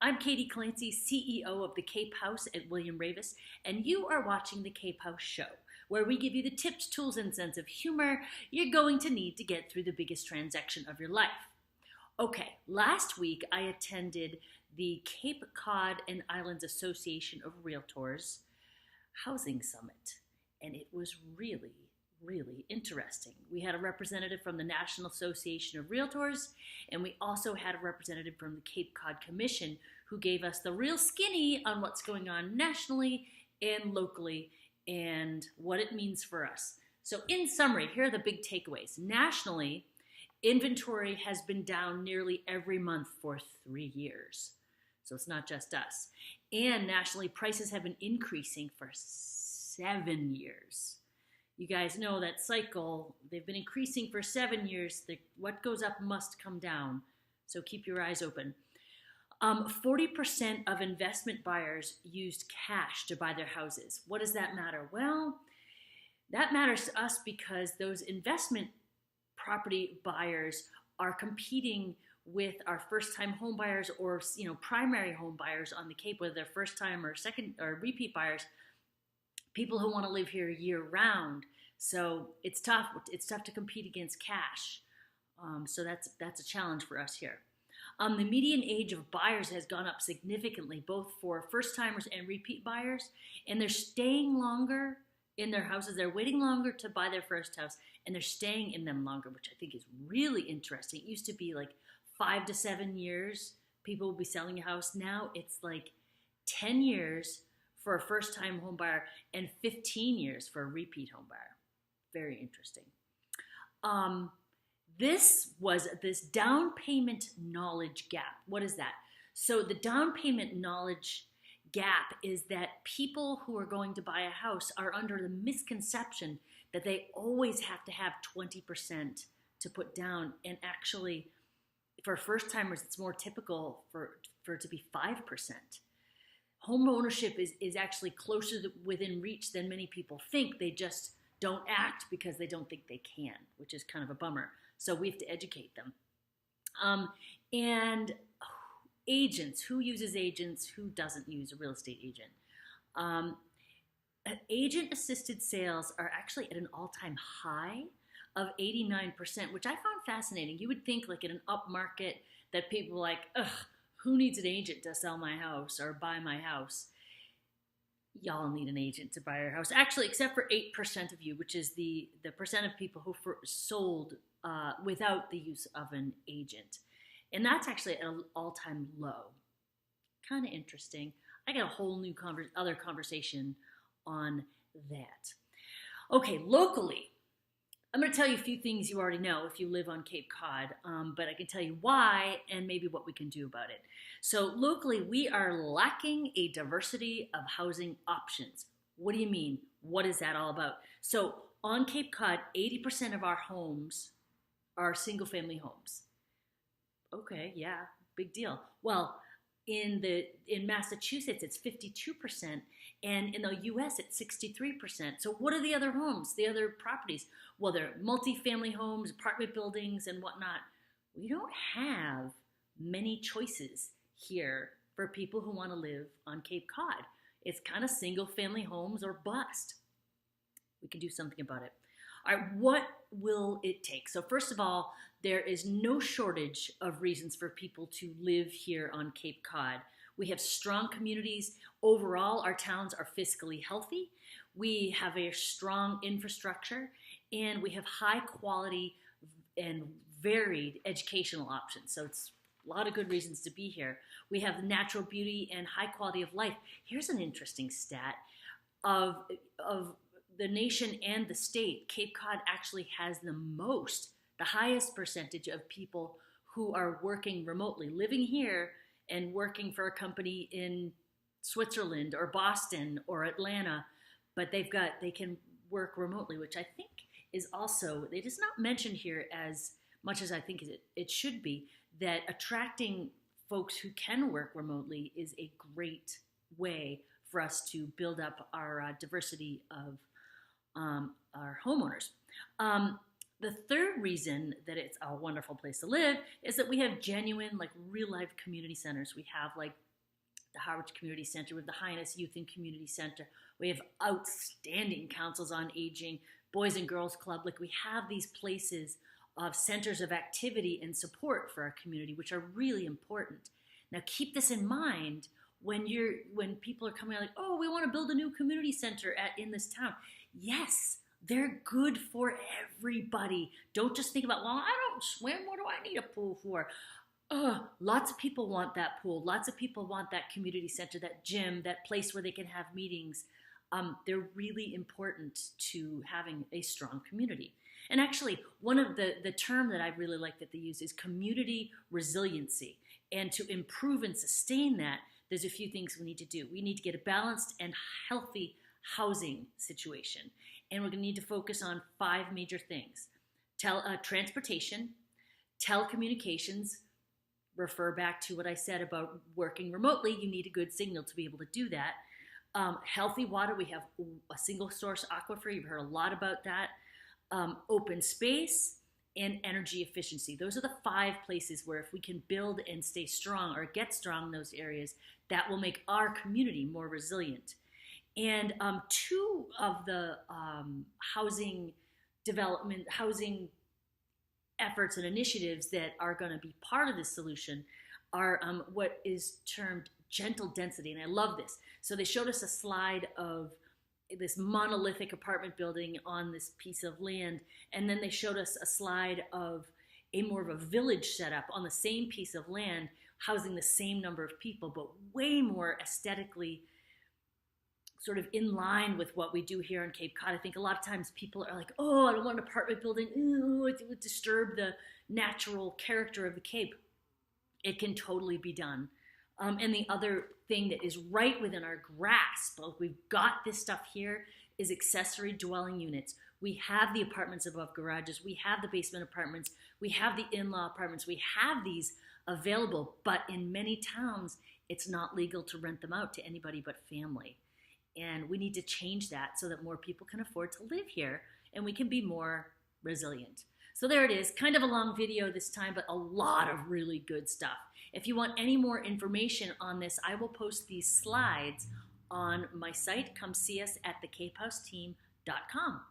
I'm Katie Clancy, CEO of the Cape House at William Ravis, and you are watching the Cape House Show, where we give you the tips, tools, and sense of humor you're going to need to get through the biggest transaction of your life. Okay, last week I attended the Cape Cod and Islands Association of Realtors Housing Summit, and it was really interesting. We had a representative from the National Association of Realtors, and we also had a representative from the Cape Cod Commission who gave us the real skinny on what's going on nationally and locally and what it means for us. So in summary, here are the big takeaways. Nationally, inventory has been down nearly every month for 3 years. So it's not just us. And nationally, prices have been increasing for 7 years. You guys know that cycle. They've been increasing for 7 years. What goes up must come down. So keep your eyes open. 40% of investment buyers used cash to buy their houses. What does that matter? Well, that matters to us because those investment property buyers are competing with our first-time home buyers or primary home buyers on the Cape, whether they're first-time or second or repeat buyers, people who want to live here year-round. So it's tough. It's tough to compete against cash. So that's a challenge for us here. The median age of buyers has gone up significantly, both for first-timers and repeat buyers, and they're staying longer in their houses. They're waiting longer to buy their first house, and they're staying in them longer, which I think is really interesting. It used to be like 5 to 7 years people would be selling a house. Now it's like 10 years for a first-time home buyer and 15 years for a repeat home buyer. Very interesting. This down payment knowledge gap. What is that? So the down payment knowledge gap is that people who are going to buy a house are under the misconception that they always have to have 20% to put down. And actually, for first-timers, it's more typical for it to be 5%. Home ownership is actually closer within reach than many people think. They just don't act because they don't think they can, which is kind of a bummer. So we have to educate them. And agents, who uses agents, who doesn't use a real estate agent? Agent-assisted sales are actually at an all-time high of 89%, which I found fascinating. You would think like in an up market that people are like, ugh, who needs an agent to sell my house or buy my house? Y'all need an agent to buy your house. Actually, except for 8% of you, which is the percent of people who sold without the use of an agent. And that's actually at an all-time low. Kind of interesting. I got a whole new other conversation on that. Okay, locally, I'm going to tell you a few things you already know if you live on Cape Cod, but I can tell you why and maybe what we can do about it. So locally, we are lacking a diversity of housing options. What do you mean? What is that all about? So on Cape Cod, 80% of our homes are single-family homes. Okay, yeah, big deal. Well, in Massachusetts, it's 52%, and in the U.S., it's 63%. So what are the other homes, the other properties? Well, they're multifamily homes, apartment buildings, and whatnot. We don't have many choices here for people who want to live on Cape Cod. It's kind of single-family homes or bust. We can do something about it. All right, what will it take? So first of all, there is no shortage of reasons for people to live here on Cape Cod. We have strong communities. Overall, our towns are fiscally healthy. We have a strong infrastructure, and we have high quality and varied educational options. So it's a lot of good reasons to be here. We have natural beauty and high quality of life. Here's an interesting stat of the nation and the state. Cape Cod actually has the highest percentage of people who are working remotely, living here and working for a company in Switzerland or Boston or Atlanta, but they can work remotely, which I think is also, it is not mentioned here as much as I think it should be, that attracting folks who can work remotely is a great way for us to build up our diversity of our homeowners. The third reason that it's a wonderful place to live is that we have genuine, like real life community centers. We have like the Harwich Community Center, we have the Highness Youth and Community Center, we have outstanding councils on aging, Boys and Girls Club. Like, we have these places of centers of activity and support for our community, which are really important. Now, keep this in mind when people are coming out like, oh, we want to build a new community center in this town. Yes, they're good for everybody. Don't just think about, well, I don't swim. What do I need a pool for? Lots of people want that pool. Lots of people want that community center, that gym, that place where they can have meetings. They're really important to having a strong community. And actually, one of the term that I really like that they use is community resiliency. And to improve and sustain that, there's a few things we need to do. We need to get a balanced and healthy housing situation. And we're going to need to focus on 5 major things. Transportation, telecommunications, refer back to what I said about working remotely. You need a good signal to be able to do that. Healthy water, we have a single source aquifer. You've heard a lot about that. Open space and energy efficiency. Those are the 5 places where if we can build and stay strong or get strong in those areas, that will make our community more resilient. And 2 of the housing development, housing efforts and initiatives that are going to be part of this solution are what is termed gentle density. And I love this. So they showed us a slide of this monolithic apartment building on this piece of land. And then they showed us a slide of more of a village setup on the same piece of land, housing the same number of people, but way more aesthetically sort of in line with what we do here in Cape Cod. I think a lot of times people are like, oh, I don't want an apartment building. Ooh, it would disturb the natural character of the Cape. It can totally be done. And the other thing that is right within our grasp, like we've got this stuff here, is accessory dwelling units. We have the apartments above garages. We have the basement apartments. We have the in-law apartments. We have these available, but in many towns, it's not legal to rent them out to anybody but family. And we need to change that so that more people can afford to live here and we can be more resilient. So there it is, kind of a long video this time, but a lot of really good stuff. If you want any more information on this, I will post these slides on my site. Come see us at thecapehouseteam.com.